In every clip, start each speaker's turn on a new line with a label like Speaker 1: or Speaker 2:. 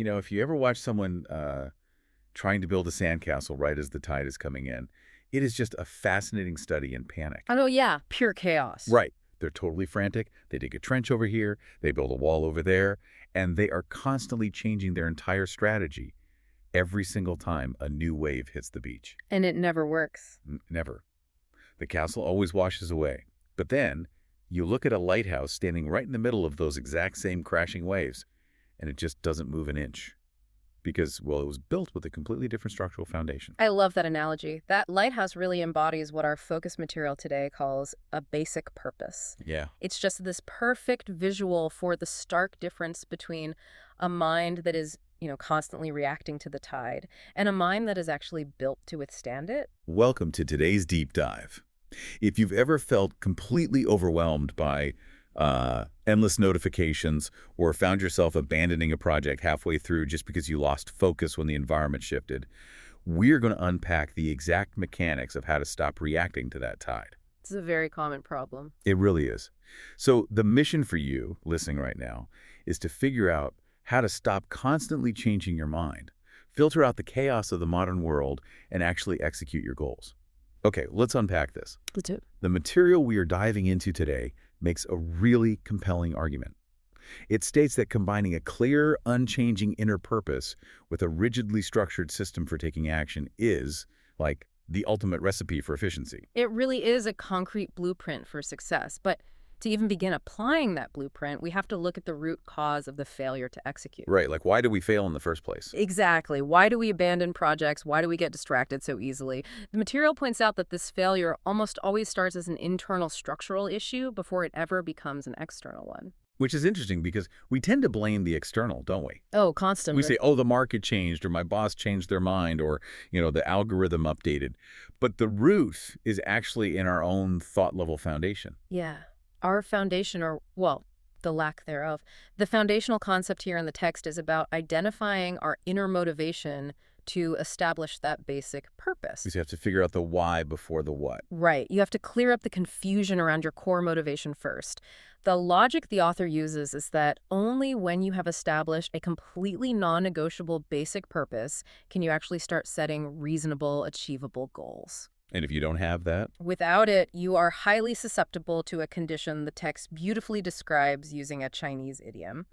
Speaker 1: If you ever watch someone trying to build a sandcastle right as the tide is coming in, it is just a fascinating study in panic.
Speaker 2: Oh, yeah, pure chaos.
Speaker 1: Right. They're totally frantic. They dig a trench over here. They build a wall over there. And they are constantly changing their entire strategy every single time a new wave hits the beach.
Speaker 2: And it never works.
Speaker 1: Never. The castle always washes away. But then you look at a lighthouse standing right in the middle of those exact same crashing waves, and it just doesn't move an inch. Because, well, it was built with a completely different structural foundation.
Speaker 2: I love that analogy. That lighthouse really embodies what our focus material today calls a basic purpose.
Speaker 1: Yeah.
Speaker 2: It's just this perfect visual for the stark difference between a mind that is, constantly reacting to the tide and a mind that is actually built to withstand it.
Speaker 1: Welcome to today's deep dive. If you've ever felt completely overwhelmed by endless notifications or found yourself abandoning a project halfway through just because you lost focus when the environment shifted, we're going to unpack the exact mechanics of how to stop reacting to that tide.
Speaker 2: It's a very common problem.
Speaker 1: It really is. So the mission for you, listening right now, is to figure out how to stop constantly changing your mind, filter out the chaos of the modern world, and actually execute your goals. Okay, let's unpack this.
Speaker 2: Let's do it.
Speaker 1: The material we are diving into today makes a really compelling argument. It states that combining a clear, unchanging inner purpose with a rigidly structured system for taking action is, like, the ultimate recipe for efficiency.
Speaker 2: It really is a concrete blueprint for success, but to even begin applying that blueprint, we have to look at the root cause of the failure to execute.
Speaker 1: Right, like why do we fail in the first place?
Speaker 2: Exactly. Why do we abandon projects? Why do we get distracted so easily? The material points out that this failure almost always starts as an internal structural issue before it ever becomes an external one.
Speaker 1: Which is interesting because we tend to blame the external, don't we?
Speaker 2: Oh, constantly.
Speaker 1: We say, oh, the market changed, or my boss changed their mind, or, the algorithm updated. But the root is actually in our own thought-level foundation.
Speaker 2: Yeah. Our foundation, or, well, the lack thereof. The foundational concept here in the text is about identifying our inner motivation to establish that basic purpose.
Speaker 1: You have to figure out the why before the what.
Speaker 2: Right. You have to clear up the confusion around your core motivation first. The logic the author uses is that only when you have established a completely non-negotiable basic purpose can you actually start setting reasonable, achievable goals.
Speaker 1: And if you don't have that?
Speaker 2: Without it, you are highly susceptible to a condition the text beautifully describes using a Chinese idiom.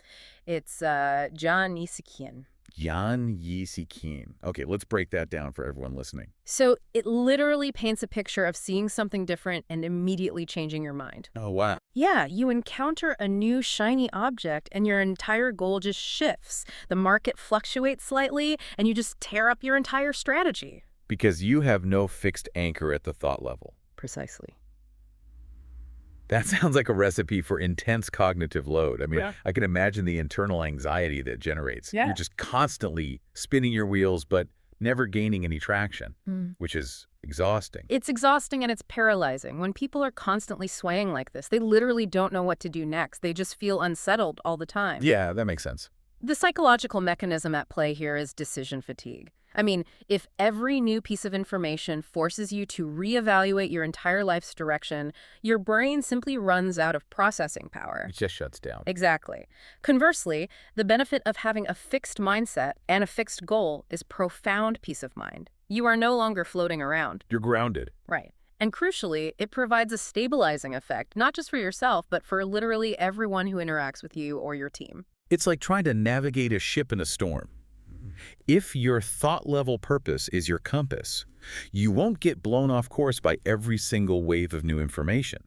Speaker 2: It's Jian Yi Si Qian.
Speaker 1: Yan Yi Si Qian. Okay, let's break that down for everyone listening.
Speaker 2: So it literally paints a picture of seeing something different and immediately changing your mind.
Speaker 1: Oh, wow.
Speaker 2: Yeah, you encounter a new shiny object and your entire goal just shifts. The market fluctuates slightly and you just tear up your entire strategy.
Speaker 1: Because you have no fixed anchor at the thought level.
Speaker 2: Precisely.
Speaker 1: That sounds like a recipe for intense cognitive load. I mean,
Speaker 2: Yeah.
Speaker 1: I can imagine the internal anxiety that generates.
Speaker 2: Yeah.
Speaker 1: You're just constantly spinning your wheels, but never gaining any traction, which is exhausting.
Speaker 2: It's exhausting and it's paralyzing. When people are constantly swaying like this, they literally don't know what to do next. They just feel unsettled all the time.
Speaker 1: Yeah, that makes sense.
Speaker 2: The psychological mechanism at play here is decision fatigue. I mean, if every new piece of information forces you to reevaluate your entire life's direction, your brain simply runs out of processing power.
Speaker 1: It just shuts down.
Speaker 2: Exactly. Conversely, the benefit of having a fixed mindset and a fixed goal is profound peace of mind. You are no longer floating around.
Speaker 1: You're grounded.
Speaker 2: Right. And crucially, it provides a stabilizing effect, not just for yourself, but for literally everyone who interacts with you or your team.
Speaker 1: It's like trying to navigate a ship in a storm. If your thought-level purpose is your compass, you won't get blown off course by every single wave of new information.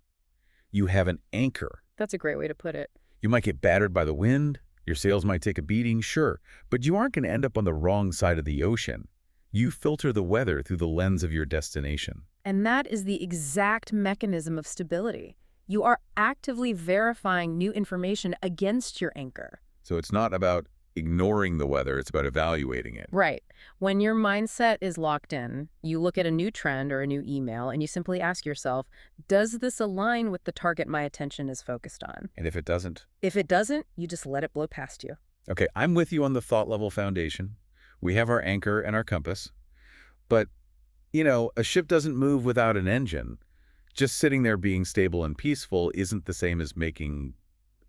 Speaker 1: You have an anchor.
Speaker 2: That's a great way to put it.
Speaker 1: You might get battered by the wind, your sails might take a beating, sure, but you aren't going to end up on the wrong side of the ocean. You filter the weather through the lens of your destination.
Speaker 2: And that is the exact mechanism of stability. You are actively verifying new information against your anchor.
Speaker 1: So it's not about ignoring the weather, it's about evaluating it.
Speaker 2: Right. When your mindset is locked in, you look at a new trend or a new email and you simply ask yourself, does this align with the target my attention is focused on?
Speaker 1: And if it doesn't?
Speaker 2: If it doesn't, you just let it blow past you.
Speaker 1: Okay, I'm with you on the thought level foundation. We have our anchor and our compass. But, a ship doesn't move without an engine. Just sitting there being stable and peaceful isn't the same as making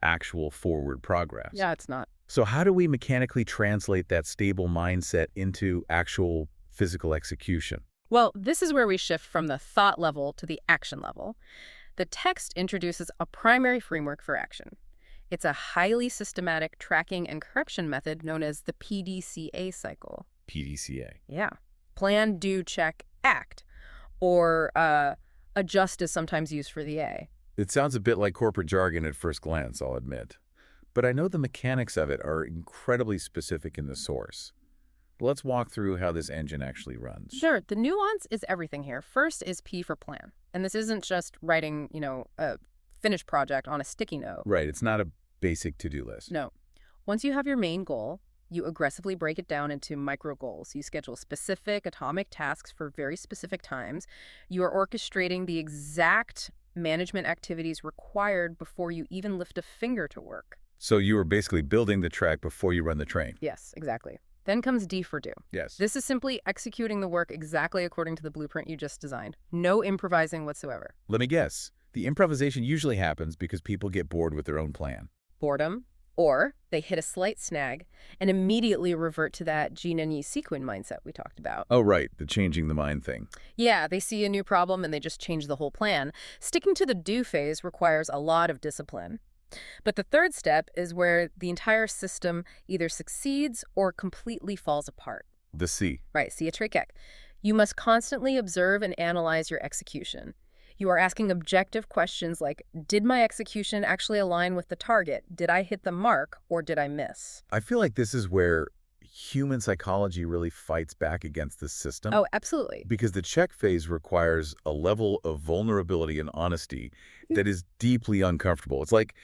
Speaker 1: actual forward progress.
Speaker 2: Yeah, it's not.
Speaker 1: So how do we mechanically translate that stable mindset into actual physical execution?
Speaker 2: Well, this is where we shift from the thought level to the action level. The text introduces a primary framework for action. It's a highly systematic tracking and correction method known as the PDCA cycle.
Speaker 1: PDCA.
Speaker 2: Yeah. Plan, do, check, act. Or adjust is sometimes used for the A.
Speaker 1: It sounds a bit like corporate jargon at first glance, I'll admit. But I know the mechanics of it are incredibly specific in the source. Let's walk through how this engine actually runs.
Speaker 2: Sure, the nuance is everything here. First is P for plan. And this isn't just writing, a finished project on a sticky note.
Speaker 1: Right, it's not a basic to-do list.
Speaker 2: No. Once you have your main goal, you aggressively break it down into micro goals. You schedule specific atomic tasks for very specific times. You are orchestrating the exact management activities required before you even lift a finger to work.
Speaker 1: So you are basically building the track before you run the train.
Speaker 2: Yes, exactly. Then comes D for do.
Speaker 1: Yes.
Speaker 2: This is simply executing the work exactly according to the blueprint you just designed. No improvising whatsoever.
Speaker 1: Let me guess. The improvisation usually happens because people get bored with their own plan.
Speaker 2: Boredom, or they hit a slight snag and immediately revert to that Gene and Yi sequin mindset we talked about.
Speaker 1: Oh, right, the changing the mind thing.
Speaker 2: Yeah, they see a new problem and they just change the whole plan. Sticking to the do phase requires a lot of discipline. But the third step is where the entire system either succeeds or completely falls apart.
Speaker 1: The C.
Speaker 2: Right, see a trick. You must constantly observe and analyze your execution. You are asking objective questions like, did my execution actually align with the target? Did I hit the mark or did I miss?
Speaker 1: I feel like this is where human psychology really fights back against the system.
Speaker 2: Oh, absolutely.
Speaker 1: Because the check phase requires a level of vulnerability and honesty that is deeply uncomfortable. It's like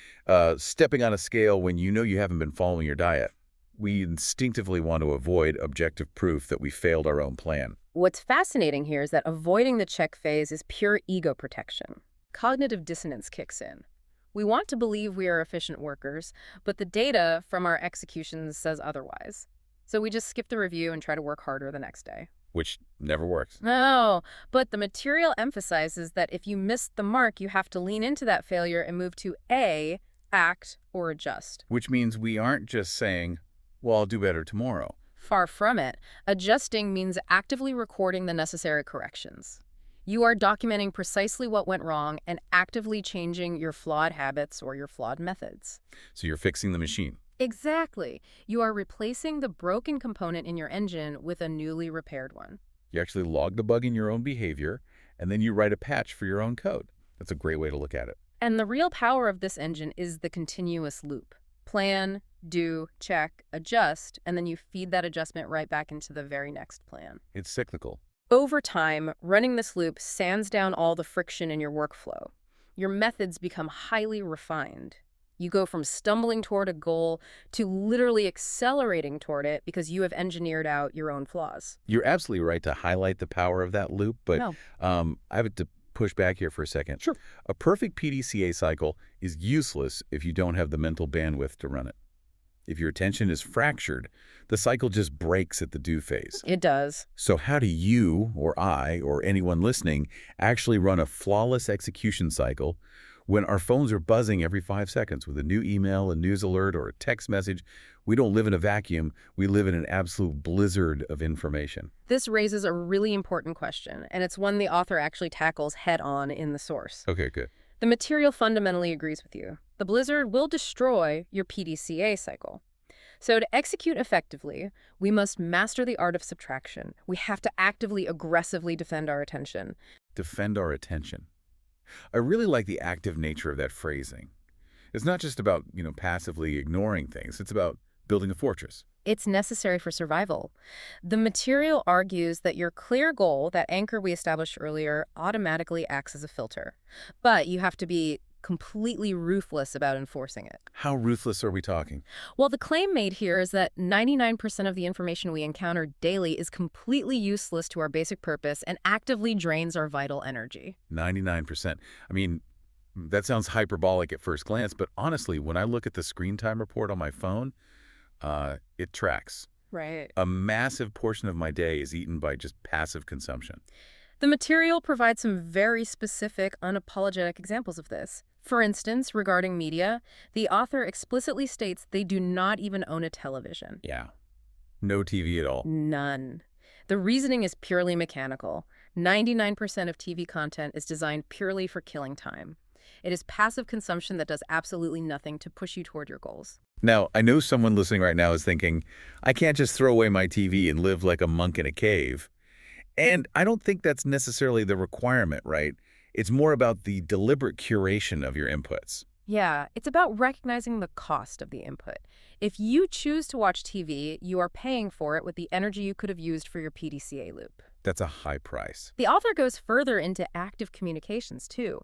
Speaker 1: stepping on a scale when you know you haven't been following your diet. We instinctively want to avoid objective proof that we failed our own plan.
Speaker 2: What's fascinating here is that avoiding the check phase is pure ego protection. Cognitive dissonance kicks in. We want to believe we are efficient workers, but the data from our executions says otherwise. So we just skip the review and try to work harder the next day.
Speaker 1: Which never works.
Speaker 2: No, but the material emphasizes that if you missed the mark, you have to lean into that failure and move to A, act, or adjust.
Speaker 1: Which means we aren't just saying, well, I'll do better tomorrow.
Speaker 2: Far from it. Adjusting means actively recording the necessary corrections. You are documenting precisely what went wrong and actively changing your flawed habits or your flawed methods.
Speaker 1: So you're fixing the machine.
Speaker 2: Exactly. You are replacing the broken component in your engine with a newly repaired one.
Speaker 1: You actually log the bug in your own behavior, and then you write a patch for your own code. That's a great way to look at it.
Speaker 2: And the real power of this engine is the continuous loop. Plan, do, check, adjust, and then you feed that adjustment right back into the very next plan.
Speaker 1: It's cyclical.
Speaker 2: Over time, running this loop sands down all the friction in your workflow. Your methods become highly refined. You go from stumbling toward a goal to literally accelerating toward it because you have engineered out your own flaws.
Speaker 1: You're absolutely right to highlight the power of that loop, but
Speaker 2: No.
Speaker 1: I have to push back here for a second.
Speaker 2: Sure.
Speaker 1: A perfect PDCA cycle is useless if you don't have the mental bandwidth to run it. If your attention is fractured, the cycle just breaks at the do phase.
Speaker 2: It does.
Speaker 1: So how do you, or I, or anyone listening, actually run a flawless execution cycle when our phones are buzzing every 5 seconds with a new email, a news alert, or a text message? We don't live in a vacuum. We live in an absolute blizzard of information.
Speaker 2: This raises a really important question, and it's one the author actually tackles head-on in the source.
Speaker 1: Okay, good.
Speaker 2: The material fundamentally agrees with you. The blizzard will destroy your PDCA cycle. So to execute effectively, we must master the art of subtraction. We have to actively, aggressively defend our attention.
Speaker 1: Defend our attention. I really like the active nature of that phrasing. It's not just about, passively ignoring things. It's about building a fortress.
Speaker 2: It's necessary for survival. The material argues that your clear goal, that anchor we established earlier, automatically acts as a filter. But you have to be completely ruthless about enforcing it.
Speaker 1: How ruthless are we talking?
Speaker 2: Well, the claim made here is that 99% of the information we encounter daily is completely useless to our basic purpose and actively drains our vital energy.
Speaker 1: 99%. I mean, that sounds hyperbolic at first glance, but honestly, when I look at the screen time report on my phone, it tracks.
Speaker 2: Right.
Speaker 1: A massive portion of my day is eaten by just passive consumption.
Speaker 2: The material provides some very specific, unapologetic examples of this. For instance, regarding media, the author explicitly states they do not even own a television.
Speaker 1: Yeah. No TV at all.
Speaker 2: None. The reasoning is purely mechanical. 99% of TV content is designed purely for killing time. It is passive consumption that does absolutely nothing to push you toward your goals.
Speaker 1: Now, I know someone listening right now is thinking, I can't just throw away my TV and live like a monk in a cave. And I don't think that's necessarily the requirement, right? It's more about the deliberate curation of your inputs.
Speaker 2: Yeah, it's about recognizing the cost of the input. If you choose to watch TV, you are paying for it with the energy you could have used for your PDCA loop.
Speaker 1: That's a high price.
Speaker 2: The author goes further into active communications, too.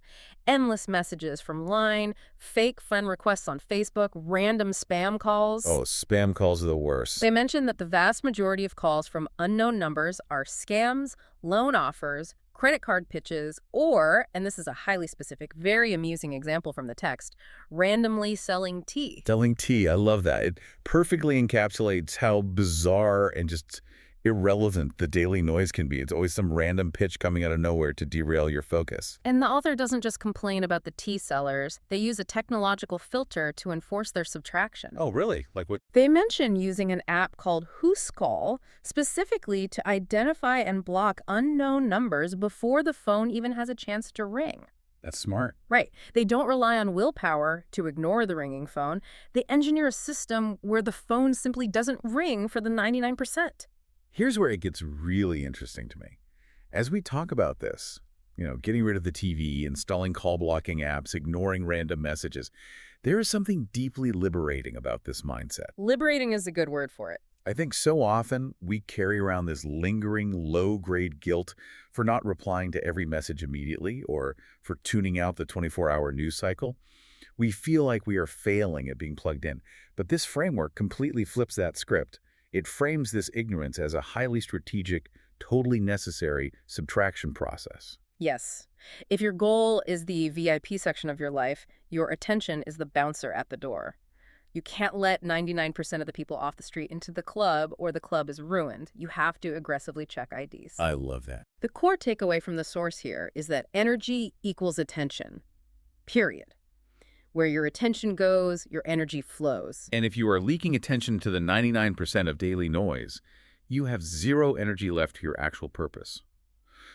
Speaker 2: Endless messages from Line, fake friend requests on Facebook, random spam calls.
Speaker 1: Oh, spam calls are the worst.
Speaker 2: They mention that the vast majority of calls from unknown numbers are scams, loan offers, credit card pitches, or, and this is a highly specific, very amusing example from the text, randomly selling tea.
Speaker 1: Selling tea, I love that. It perfectly encapsulates how bizarre and just irrelevant the daily noise can be. It's always some random pitch coming out of nowhere to derail your focus.
Speaker 2: And the author doesn't just complain about the tea sellers. They use a technological filter to enforce their subtraction.
Speaker 1: Oh, really? Like what?
Speaker 2: They mention using an app called Who's Call specifically to identify and block unknown numbers before the phone even has a chance to ring.
Speaker 1: That's smart.
Speaker 2: Right. They don't rely on willpower to ignore the ringing phone. They engineer a system where the phone simply doesn't ring for the 99%.
Speaker 1: Here's where it gets really interesting to me. As we talk about this, getting rid of the TV, installing call blocking apps, ignoring random messages, there is something deeply liberating about this mindset.
Speaker 2: Liberating is a good word for it.
Speaker 1: I think so often we carry around this lingering low-grade guilt for not replying to every message immediately or for tuning out the 24-hour news cycle. We feel like we are failing at being plugged in, but this framework completely flips that script. It frames this ignorance as a highly strategic, totally necessary subtraction process.
Speaker 2: Yes. If your goal is the VIP section of your life, your attention is the bouncer at the door. You can't let 99% of the people off the street into the club or the club is ruined. You have to aggressively check IDs.
Speaker 1: I love that.
Speaker 2: The core takeaway from the source here is that energy equals attention. Period. Where your attention goes, your energy flows.
Speaker 1: And if you are leaking attention to the 99% of daily noise, you have zero energy left to your actual purpose.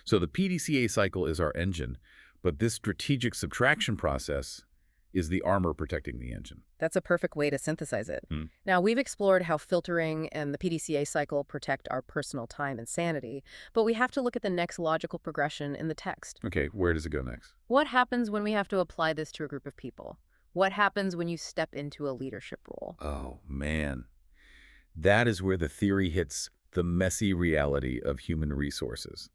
Speaker 1: So the PDCA cycle is our engine, but this strategic subtraction process is the armor protecting the engine.
Speaker 2: That's a perfect way to synthesize it. Now, we've explored how filtering and the PDCA cycle protect our personal time and sanity, but we have to look at the next logical progression in the text.
Speaker 1: Okay, where does it go next?
Speaker 2: What happens when we have to apply this to a group of people? What happens when you step into a leadership role?
Speaker 1: Oh, man. That is where the theory hits the messy reality of human resources.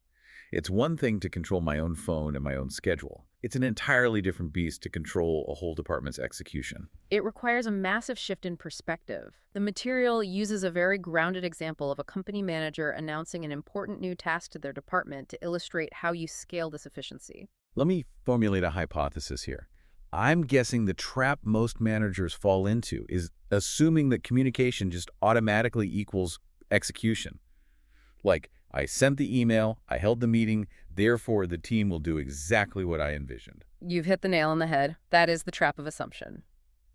Speaker 1: It's one thing to control my own phone and my own schedule. It's an entirely different beast to control a whole department's execution.
Speaker 2: It requires a massive shift in perspective. The material uses a very grounded example of a company manager announcing an important new task to their department to illustrate how you scale this efficiency.
Speaker 1: Let me formulate a hypothesis here. I'm guessing the trap most managers fall into is assuming that communication just automatically equals execution. Like, I sent the email, I held the meeting, therefore the team will do exactly what I envisioned.
Speaker 2: You've hit the nail on the head. That is the trap of assumption.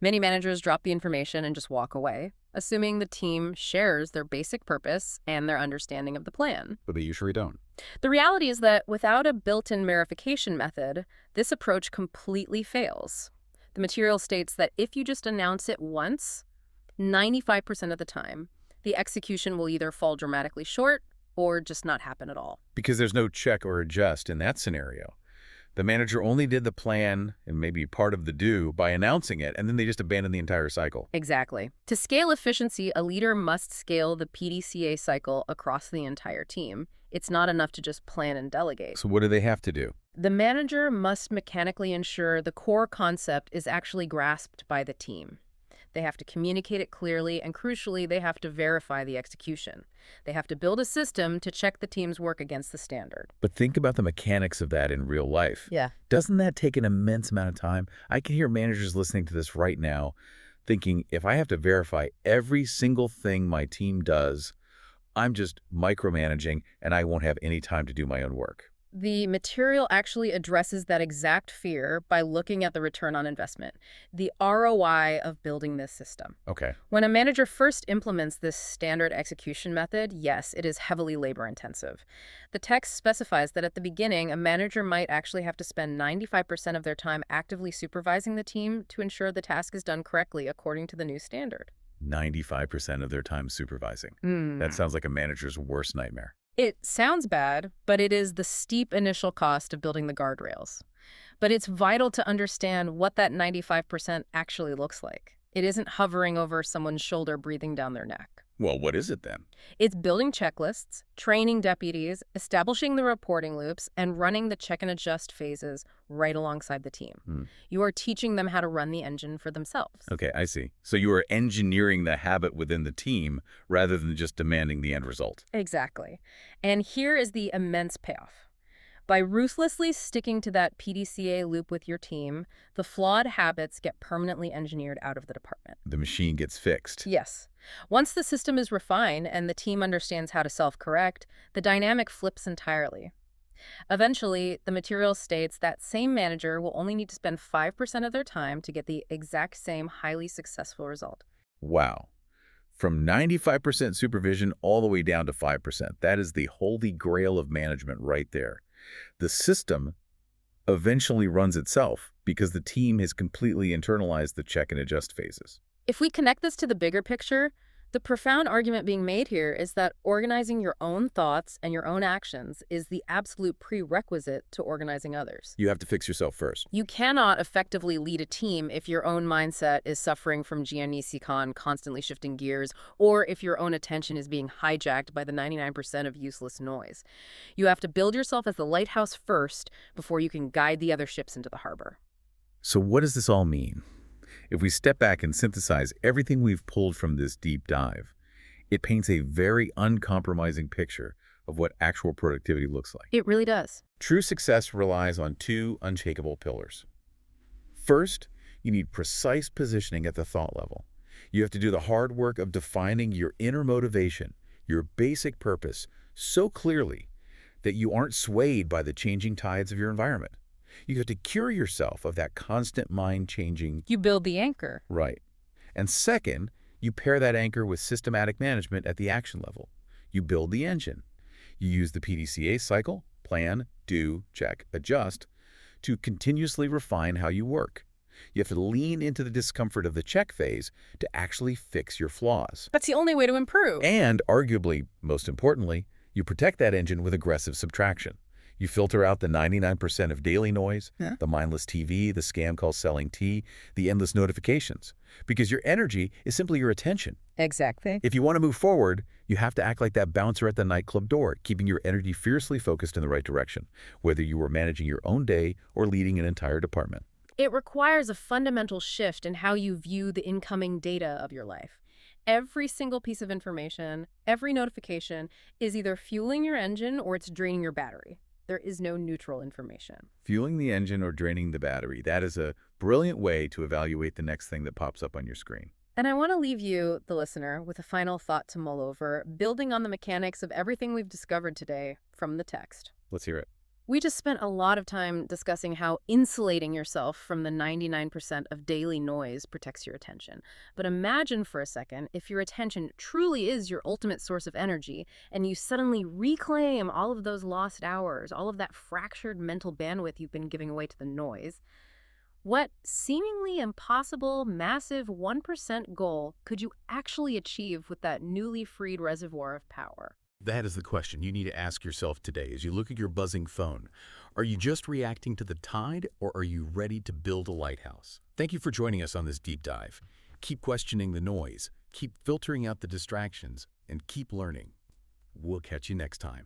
Speaker 2: Many managers drop the information and just walk away, assuming the team shares their basic purpose and their understanding of the plan.
Speaker 1: But they usually don't.
Speaker 2: The reality is that without a built-in verification method, this approach completely fails. The material states that if you just announce it once, 95% of the time, the execution will either fall dramatically short or just not happen at all.
Speaker 1: Because there's no check or adjust in that scenario. The manager only did the plan and maybe part of the do by announcing it, and then they just abandoned the entire cycle.
Speaker 2: Exactly. To scale efficiency, a leader must scale the PDCA cycle across the entire team. It's not enough to just plan and delegate.
Speaker 1: So what do they have to do?
Speaker 2: The manager must mechanically ensure the core concept is actually grasped by the team. They have to communicate it clearly, and crucially, they have to verify the execution. They have to build a system to check the team's work against the standard.
Speaker 1: But think about the mechanics of that in real life.
Speaker 2: Yeah.
Speaker 1: Doesn't that take an immense amount of time? I can hear managers listening to this right now thinking, if I have to verify every single thing my team does, I'm just micromanaging and I won't have any time to do my own work.
Speaker 2: The material actually addresses that exact fear by looking at the return on investment, the ROI of building this system.
Speaker 1: Okay.
Speaker 2: When a manager first implements this standard execution method, yes, it is heavily labor-intensive. The text specifies that at the beginning, a manager might actually have to spend 95% of their time actively supervising the team to ensure the task is done correctly according to the new standard.
Speaker 1: 95% of their time supervising. That
Speaker 2: Mm.
Speaker 1: sounds like a manager's worst nightmare.
Speaker 2: It sounds bad, but it is the steep initial cost of building the guardrails. But it's vital to understand what that 95% actually looks like. It isn't hovering over someone's shoulder breathing down their neck.
Speaker 1: Well, what is it then?
Speaker 2: It's building checklists, training deputies, establishing the reporting loops, and running the check and adjust phases right alongside the team.
Speaker 1: Hmm.
Speaker 2: You are teaching them how to run the engine for themselves.
Speaker 1: Okay, I see. So you are engineering the habit within the team rather than just demanding the end result.
Speaker 2: Exactly. And here is the immense payoff. By ruthlessly sticking to that PDCA loop with your team, the flawed habits get permanently engineered out of the department.
Speaker 1: The machine gets fixed.
Speaker 2: Yes. Once the system is refined and the team understands how to self-correct, the dynamic flips entirely. Eventually, the material states that same manager will only need to spend 5% of their time to get the exact same highly successful result.
Speaker 1: Wow. From 95% supervision all the way down to 5%. That is the holy grail of management right there. The system eventually runs itself because the team has completely internalized the check and adjust phases.
Speaker 2: If we connect this to the bigger picture, the profound argument being made here is that organizing your own thoughts and your own actions is the absolute prerequisite to organizing others.
Speaker 1: You have to fix yourself first.
Speaker 2: You cannot effectively lead a team if your own mindset is suffering from Giannissi-Khan constantly shifting gears, or if your own attention is being hijacked by the 99% of useless noise. You have to build yourself as the lighthouse first before you can guide the other ships into the harbor.
Speaker 1: So what does this all mean? If we step back and synthesize everything we've pulled from this deep dive, it paints a very uncompromising picture of what actual productivity looks like.
Speaker 2: It really does.
Speaker 1: True success relies on two unshakable pillars. First, you need precise positioning at the thought level. You have to do the hard work of defining your inner motivation, your basic purpose, so clearly that you aren't swayed by the changing tides of your environment. You have to cure yourself of that constant mind-changing.
Speaker 2: You build the anchor.
Speaker 1: Right. And second, you pair that anchor with systematic management at the action level. You build the engine. You use the PDCA cycle, plan, do, check, adjust, to continuously refine how you work. You have to lean into the discomfort of the check phase to actually fix your flaws.
Speaker 2: That's the only way to improve.
Speaker 1: And, arguably, most importantly, you protect that engine with aggressive subtraction. You filter out the 99% of daily noise, the mindless TV, the scam call selling tea, the endless notifications, because your energy is simply your attention.
Speaker 2: Exactly.
Speaker 1: If you want to move forward, you have to act like that bouncer at the nightclub door, keeping your energy fiercely focused in the right direction, whether you are managing your own day or leading an entire department.
Speaker 2: It requires a fundamental shift in how you view the incoming data of your life. Every single piece of information, every notification is either fueling your engine or it's draining your battery. There is no neutral information.
Speaker 1: Fueling the engine or draining the battery, that is a brilliant way to evaluate the next thing that pops up on your screen.
Speaker 2: And I want to leave you, the listener, with a final thought to mull over, building on the mechanics of everything we've discovered today from the text.
Speaker 1: Let's hear it.
Speaker 2: We just spent a lot of time discussing how insulating yourself from the 99% of daily noise protects your attention. But imagine for a second if your attention truly is your ultimate source of energy and you suddenly reclaim all of those lost hours, all of that fractured mental bandwidth you've been giving away to the noise. What seemingly impossible, massive 1% goal could you actually achieve with that newly freed reservoir of power?
Speaker 3: That is the question you need to ask yourself today as you look at your buzzing phone. Are you just reacting to the tide, or are you ready to build a lighthouse? Thank you for joining us on this deep dive. Keep questioning the noise, keep filtering out the distractions, and keep learning. We'll catch you next time.